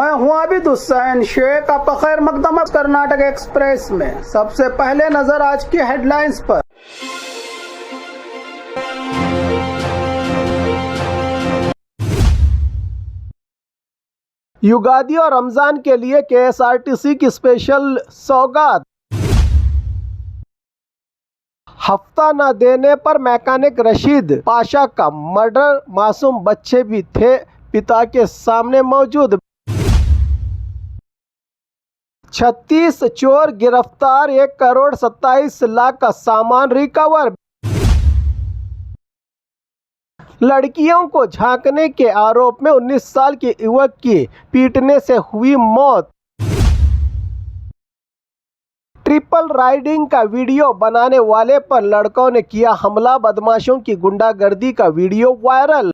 मैं हूं आबिद हुसैन शेख। आपका खैर मकदम कर्नाटक एक्सप्रेस में। सबसे पहले नजर आज की हेडलाइंस पर। युगादी और रमजान के लिए केएसआरटीसी की स्पेशल सौगात। हफ्ता न देने पर मैकेनिक रशीद पाशा का मर्डर, मासूम बच्चे भी थे पिता के सामने मौजूद। 36 चोर गिरफ्तार, 1 करोड़ 27 लाख का सामान रिकवर। लड़कियों को झांकने के आरोप में 19 साल के युवक की पीटने से हुई मौत। ट्रिपल राइडिंग का वीडियो बनाने वाले पर लड़कों ने किया हमला, बदमाशों की गुंडागर्दी का video viral.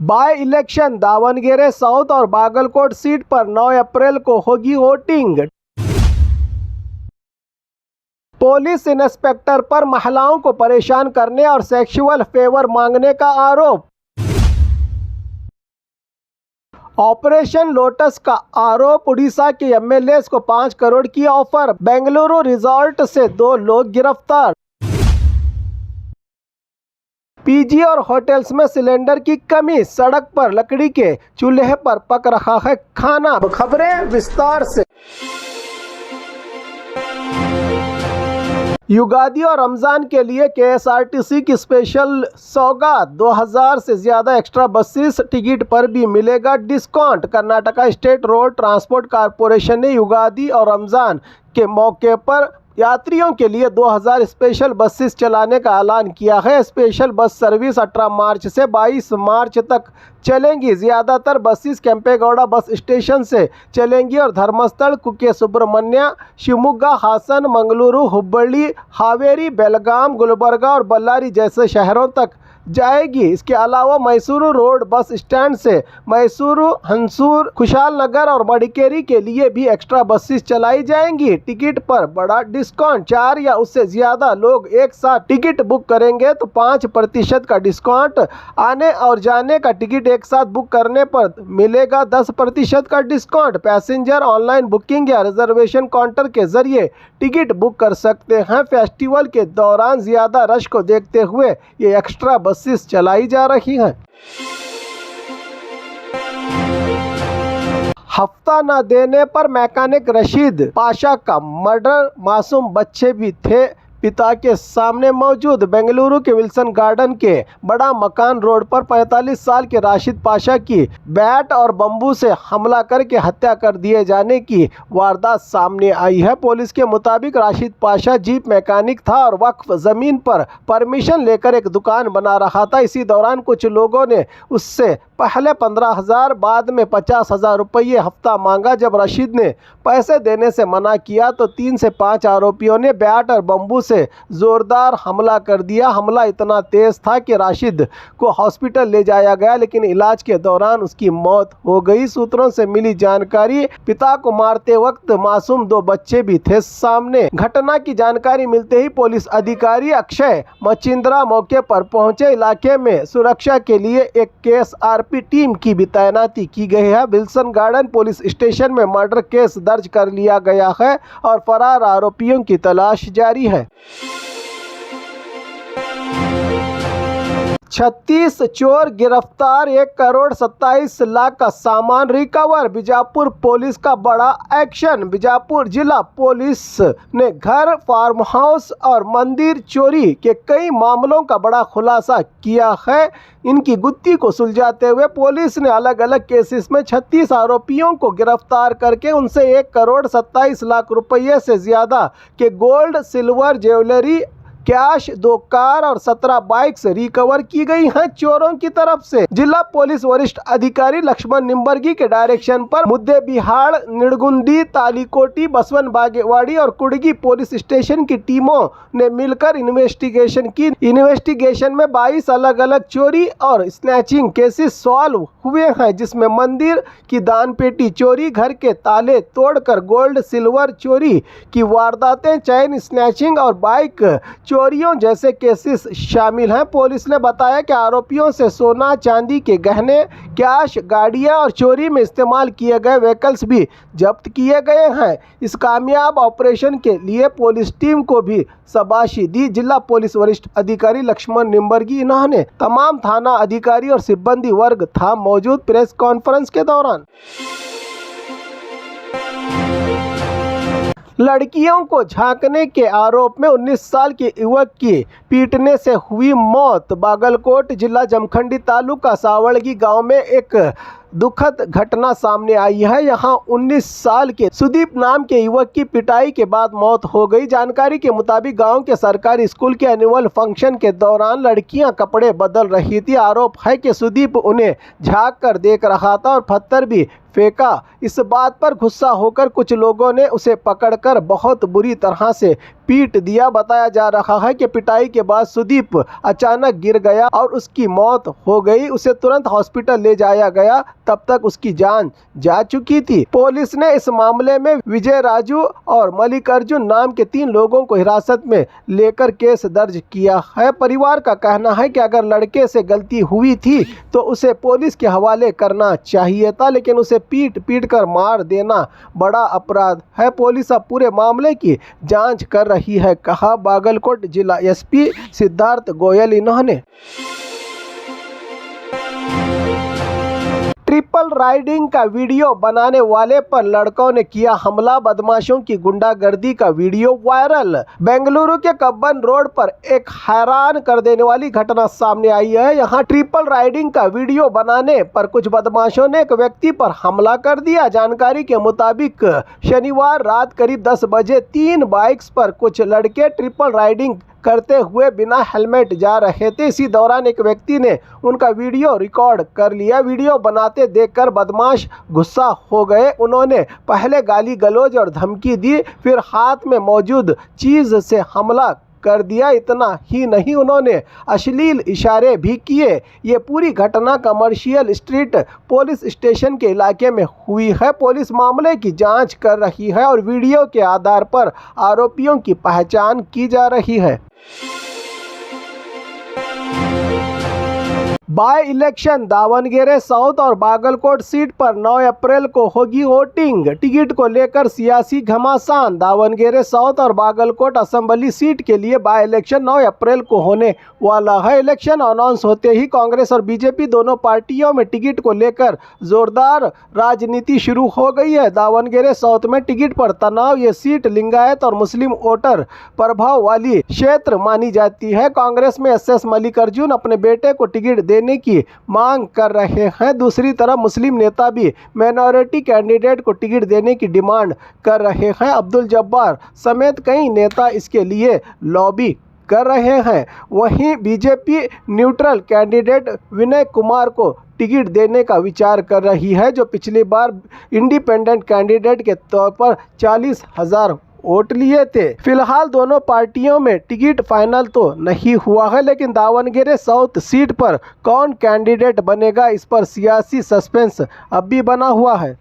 By election Davanagere south और बागलकोट सीट पर 9 अप्रैल को होगी वोटिंग। पुलिस इंस्पेक्टर पर महिलाओं को परेशान करने और सेक्सुअल फेवर मांगने का आरोप। ऑपरेशन लोटस का आरोप, उड़ीसा के एमएलए को 5 करोड़ की ऑफर। बेंगलुरु रिजॉर्ट से 2 लोग गिरफ्तार। पीजी और होटल्स में सिलेंडर की कमी, सड़क पर लकड़ी के चूल्हे पर पक रहा है खाना। खबरें विस्तार से। युगादी और रमजान के लिए केएसआरटीसी की स्पेशल सौगात। 2000 से ज्यादा एक्स्ट्रा बसेस टिकट पर भी मिलेगा discount. Karnataka state road transport corporation ने युगादी और रमजान के मौके पर यात्रियों के लिए 2000 स्पेशल बसेस चलाने का ऐलान किया है। स्पेशल बस सर्विस 18 मार्च से 22 मार्च तक चलेंगी। ज़्यादातर बसेस केंपेगौड़ा बस स्टेशन से चलेंगी और धर्मस्थल, कुके सुब्रमण्य, शिवमोगा, हासन, मंगलुरु, हुब्बಳ್ಳಿ, हावेरी, बेलगाम, गुलबर्गा और बल्लारी जैसे शहरों तक जाएगी। इसके अलावा मैसूरू रोड बस स्टैंड से मैसूरू, हंसूर, खुशाल नगर और मडिकेरी के लिए भी एक्स्ट्रा बसेस चलाई जाएंगी। टिकट पर बड़ा डिस्काउंट। 4 या उससे ज़्यादा लोग एक साथ टिकट बुक करेंगे तो 5% का डिस्काउंट। आने और जाने का टिकट एक साथ बुक करने पर मिलेगा 10% का डिस्काउंट। पैसेंजर ऑनलाइन बुकिंग या रिजर्वेशन काउंटर के जरिए टिकट बुक कर सकते हैं। फेस्टिवल के दौरान ज़्यादा रश को देखते हुए ये एक्स्ट्रा बसेस चलाई जा रही हैं। हफ्ता न देने पर मैकेनिक रशीद पाशा का मर्डर, मासूम बच्चे भी थे पिता के सामने मौजूद। बेंगलुरु के विल्सन गार्डन के बड़ा मकान रोड पर 45 साल के राशिद पाशा की बैट और बम्बू से हमला करके हत्या कर दिए जाने की वारदात सामने आई है। पुलिस के मुताबिक राशिद पाशा जीप मैकेनिक था और वक्फ ज़मीन पर परमिशन लेकर एक दुकान बना रहा था। इसी दौरान कुछ लोगों ने उससे पहले 15,000 बाद में 50,000 रुपये हफ्ता मांगा। जब रशीद ने पैसे देने से मना किया तो 3 से 5 आरोपियों ने बैट और बम्बू से जोरदार हमला कर दिया। हमला इतना तेज था कि राशिद को हॉस्पिटल ले जाया गया, लेकिन इलाज के दौरान उसकी मौत हो गई। सूत्रों से मिली जानकारी, पिता को मारते वक्त मासूम 2 बच्चे भी थे सामने। घटना की जानकारी मिलते ही पुलिस अधिकारी अक्षय मचिंद्रा मौके पर पहुंचे। इलाके में सुरक्षा के लिए एक केएसआरपी टीम की भी तैनाती की गई है। विल्सन गार्डन पुलिस स्टेशन में मर्डर केस दर्ज कर लिया गया है और फरार आरोपियों की तलाश जारी है। 36 चोर गिरफ्तार, 1 करोड़ 27 लाख का सामान रिकवर। बीजापुर पुलिस का बड़ा एक्शन। बीजापुर जिला पुलिस ने घर, फार्म हाउस और मंदिर चोरी के कई मामलों का बड़ा खुलासा किया है। इनकी गुत्थी को सुलझाते हुए पुलिस ने अलग अलग केसेस में 36 आरोपियों को गिरफ्तार करके उनसे 1 करोड़ 27 लाख रुपये से ज़्यादा के gold, silver, jewellery, cash, 2 car और 17 बाइक्स रिकवर की गई हैं चोरों की तरफ से। जिला पुलिस वरिष्ठ अधिकारी लक्ष्मण निम्बर्गी के डायरेक्शन पर मुद्देबिहाड़, निड़गुंदी, तालीकोटी, बसवन बागेवाड़ी और कुड़गी पुलिस स्टेशन की टीमों ने मिलकर इन्वेस्टिगेशन की। इन्वेस्टिगेशन में 22 अलग अलग चोरी और स्नैचिंग केसेस सॉल्व हुए हैं, जिसमें मंदिर की दानपेटी चोरी, घर के ताले तोड़कर गोल्ड सिल्वर चोरी की वारदातें, चैन स्नैचिंग और बाइक चोरी चोरियों जैसे केसेस शामिल हैं। पुलिस ने बताया कि आरोपियों से सोना चांदी के गहने, कैश, गाड़ियां और चोरी में इस्तेमाल किए गए व्हीकल्स भी जब्त किए गए हैं। इस कामयाब ऑपरेशन के लिए पुलिस टीम को भी शाबाशी दी जिला पुलिस वरिष्ठ अधिकारी लक्ष्मण निम्बर्गी। इन्होंने तमाम थाना अधिकारी और सिब्बंदी वर्ग था मौजूद प्रेस कॉन्फ्रेंस के दौरान। लड़कियों को झांकने के आरोप में 19 साल के युवक की पीटने से हुई मौत। बागलकोट जिला जमखंडी तालुका सावड़गी गांव में एक दुखद घटना सामने आई है। यहां 19 साल के सुदीप नाम के युवक की पिटाई के बाद मौत हो गई। जानकारी के मुताबिक गांव के सरकारी स्कूल के एनुअल फंक्शन के दौरान लड़कियां कपड़े बदल रही थी। आरोप है कि सुदीप उन्हें झांक कर देख रहा था और पत्थर भी फेंका। इस बात पर गुस्सा होकर कुछ लोगों ने उसे पकड़कर बहुत बुरी तरह से पीट दिया। बताया जा रहा है कि पिटाई के बाद सुदीप अचानक गिर गया और उसकी मौत हो गई। उसे तुरंत हॉस्पिटल ले जाया गया, तब तक उसकी जान जा चुकी थी। पुलिस ने इस मामले में विजय राजू और मल्लिकार्जुन नाम के 3 लोगों को हिरासत में लेकर केस दर्ज किया है। परिवार का कहना है कि अगर लड़के से गलती हुई थी तो उसे पुलिस के हवाले करना चाहिए था, लेकिन उसे पीट कर मार देना बड़ा अपराध है। पुलिस अब पूरे मामले की जांच कर रही है, कहा बागलकोट जिला एसपी सिद्धार्थ गोयल। इन्होंने ट्रिपल राइडिंग का वीडियो बनाने वाले पर लड़कों ने किया हमला। बदमाशों की गुंडागर्दी का वीडियो वायरल। बेंगलुरु के कब्बन रोड पर एक हैरान कर देने वाली घटना सामने आई है। यहां ट्रिपल राइडिंग का वीडियो बनाने पर कुछ बदमाशों ने एक व्यक्ति पर हमला कर दिया। जानकारी के मुताबिक शनिवार रात करीब 10 बजे 3 बाइक्स पर कुछ लड़के ट्रिपल राइडिंग करते हुए बिना हेलमेट जा रहे थे। इसी दौरान एक व्यक्ति ने उनका वीडियो रिकॉर्ड कर लिया। वीडियो बनाते देखकर बदमाश गुस्सा हो गए। उन्होंने पहले गाली गलौज और धमकी दी, फिर हाथ में मौजूद चीज से हमला कर दिया। इतना ही नहीं, उन्होंने अश्लील इशारे भी किए। ये पूरी घटना कमर्शियल स्ट्रीट पुलिस स्टेशन के इलाके में हुई है। पुलिस मामले की जांच कर रही है और वीडियो के आधार पर आरोपियों की पहचान की जा रही है। बाय इलेक्शन दावणगेरे साउथ और बागलकोट सीट पर 9 अप्रैल को होगी वोटिंग। टिकट को लेकर सियासी घमासान। दावणगेरे साउथ और बागलकोट असेंबली सीट के लिए बाय इलेक्शन 9 अप्रैल को होने वाला है। इलेक्शन अनाउंस होते ही कांग्रेस और बीजेपी दोनों पार्टियों में टिकट को लेकर जोरदार राजनीति शुरू हो गई है। दावणगेरे साउथ में टिकट पर तनाव। ये सीट लिंगायत और मुस्लिम वोटर प्रभाव वाली क्षेत्र मानी जाती है। कांग्रेस में एस मल्लिकार्जुन अपने बेटे को टिकट देने की मांग कर रहे हैं। दूसरी तरफ मुस्लिम नेता भी माइनॉरिटी कैंडिडेट को टिकट देने की डिमांड कर रहे हैं। अब्दुल जब्बार समेत कई नेता इसके लिए लॉबी कर रहे हैं। वहीं BJP neutral candidate Vinay Kumar को टिकट देने का विचार कर रही है, जो पिछली बार इंडिपेंडेंट कैंडिडेट के तौर पर 40,000 वोट लिए थे। फिलहाल दोनों पार्टियों में टिकट फाइनल तो नहीं हुआ है, लेकिन दावणगेरे साउथ सीट पर कौन कैंडिडेट बनेगा, इस पर सियासी सस्पेंस अब भी बना हुआ है।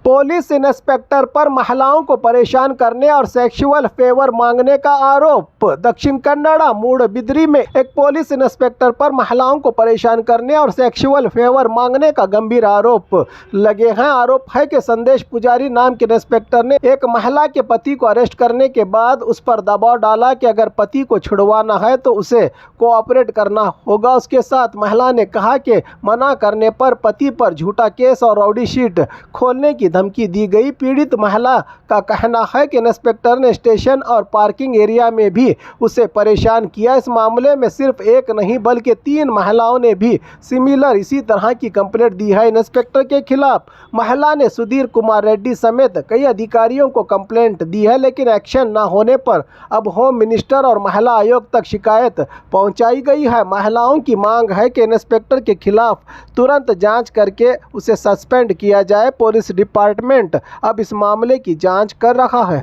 पुलिस इंस्पेक्टर पर महिलाओं को परेशान करने और सेक्सुअल फेवर मांगने का आरोप। दक्षिण कन्नड़ा मूडबिद्री में एक पुलिस इंस्पेक्टर पर महिलाओं को परेशान करने और सेक्सुअल फेवर मांगने का गंभीर आरोप लगे हैं। आरोप है कि संदेश पुजारी नाम के इंस्पेक्टर ने एक महिला के पति को अरेस्ट करने के बाद उस पर दबाव डाला कि अगर पति को छुड़वाना है तो उसे कोऑपरेट करना होगा। उसके साथ महिला ने कहा कि मना करने पर पति पर झूठा केस और रौडी शीट खोलने की धमकी दी गई। पीड़ित महिला का कहना है कि इंस्पेक्टर ने स्टेशन और पार्किंग एरिया में भी उसे परेशान किया। इस मामले में सिर्फ एक नहीं बल्कि 3 महिलाओं ने भी सिमिलर इसी तरह की कंप्लेंट दी है। इंस्पेक्टर के खिलाफ महिला ने सुधीर कुमार रेड्डी समेत कई अधिकारियों को कंप्लेंट दी है, लेकिन एक्शन न होने पर अब होम मिनिस्टर और महिला आयोग तक शिकायत पहुंचाई गई है। महिलाओं की मांग है कि इंस्पेक्टर के खिलाफ तुरंत जांच करके उसे सस्पेंड किया जाए। पुलिस डिपार्टमेंट अब इस मामले की जांच कर रहा है।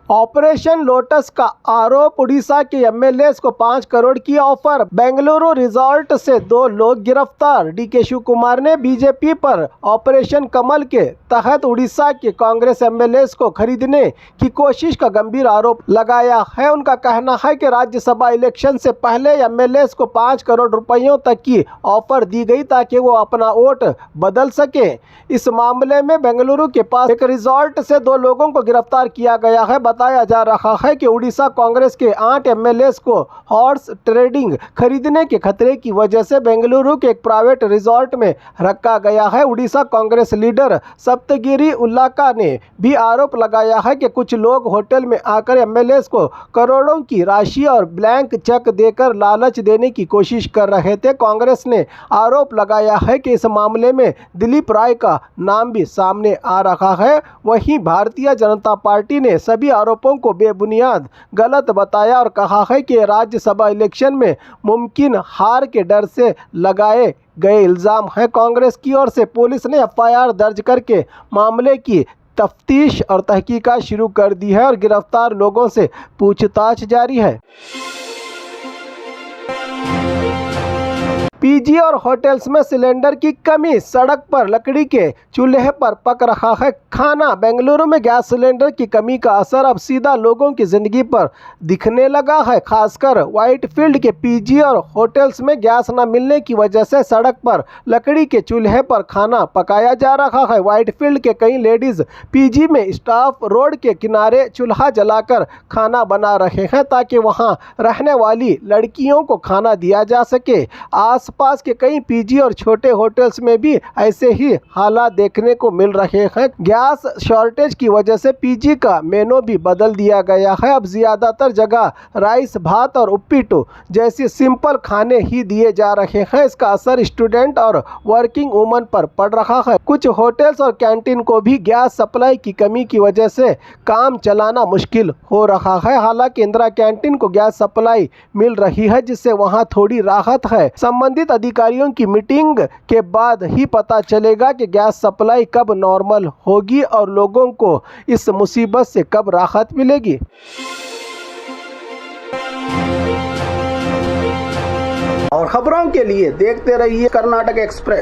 ऑपरेशन लोटस का आरोप, उड़ीसा के एमएलए को 5 करोड़ की ऑफर। बेंगलुरु रिजॉर्ट से 2 लोग गिरफ्तार। डीके शिव कुमार ने बीजेपी पर ऑपरेशन कमल के तहत उड़ीसा के कांग्रेस एमएलए को खरीदने की कोशिश का गंभीर आरोप लगाया है। उनका कहना है कि राज्यसभा इलेक्शन से पहले एमएलए को 5 करोड़ रुपयों तक की ऑफर दी गई ताकि वो अपना वोट बदल सके। इस मामले में बेंगलुरु के पास एक रिजॉर्ट से 2 लोगों को गिरफ्तार किया गया है। बताया जा रहा है कि उड़ीसा कांग्रेस के 8 एमएलए को हॉर्स ट्रेडिंग खरीदने के खतरे की वजह से बेंगलुरु के एक प्राइवेट रिजॉर्ट में रखा गया है। उड़ीसा कांग्रेस लीडर सप्तगिरी उल्लाका ने भी आरोप लगाया है कि कुछ लोग होटल में आकर एमएलए को करोड़ों की राशि और ब्लैंक चेक देकर लालच देने की कोशिश कर रहे थे। कांग्रेस ने आरोप लगाया है कि इस मामले में दिलीप राय का नाम भी सामने आ रहा है। वहीं भारतीय जनता पार्टी ने सभी आरोपों को बेबुनियाद, गलत बताया और कहा है कि राज्यसभा इलेक्शन में मुमकिन हार के डर से लगाए गए इल्जाम है। कांग्रेस की ओर से पुलिस ने एफआईआर दर्ज करके मामले की तफ्तीश और तहकीकात शुरू कर दी है और गिरफ्तार लोगों से पूछताछ जारी है। पीजी और होटल्स में सिलेंडर की कमी, सड़क पर लकड़ी के चूल्हे पर पक रहा है खाना। बेंगलुरु में गैस सिलेंडर की कमी का असर अब सीधा लोगों की जिंदगी पर दिखने लगा है। खासकर व्हाइटफील्ड के पीजी और होटल्स में गैस न मिलने की वजह से सड़क पर लकड़ी के चूल्हे पर खाना पकाया जा रहा है। व्हाइटफील्ड के कई लेडीज पीजी में स्टाफ रोड के किनारे चूल्हा जलाकर खाना बना रहे हैं ताकि वहां रहने वाली लड़कियों को खाना दिया जा सके। आसपास के कई पीजी और छोटे होटल्स में भी ऐसे ही हालात देखने को मिल रहे हैं। गैस शॉर्टेज की वजह से पीजी का मेनू भी बदल दिया गया है। अब ज्यादातर जगह राइस, भात और उप्पीटू जैसे सिंपल खाने ही दिए जा रहे हैं। इसका असर स्टूडेंट और वर्किंग वुमन पर पड़ रहा है। कुछ होटल्स और कैंटीन को भी गैस सप्लाई की कमी की वजह से काम चलाना मुश्किल हो रहा है। हालांकि इंदिरा कैंटीन को गैस सप्लाई मिल रही है जिससे वहां थोड़ी राहत है। संबंधित अधिकारियों की मीटिंग के बाद ही पता चलेगा कि गैस सप्लाई कब नॉर्मल होगी और लोगों को इस मुसीबत से कब राहत मिलेगी। और खबरों के लिए देखते रहिए कर्नाटक एक्सप्रेस।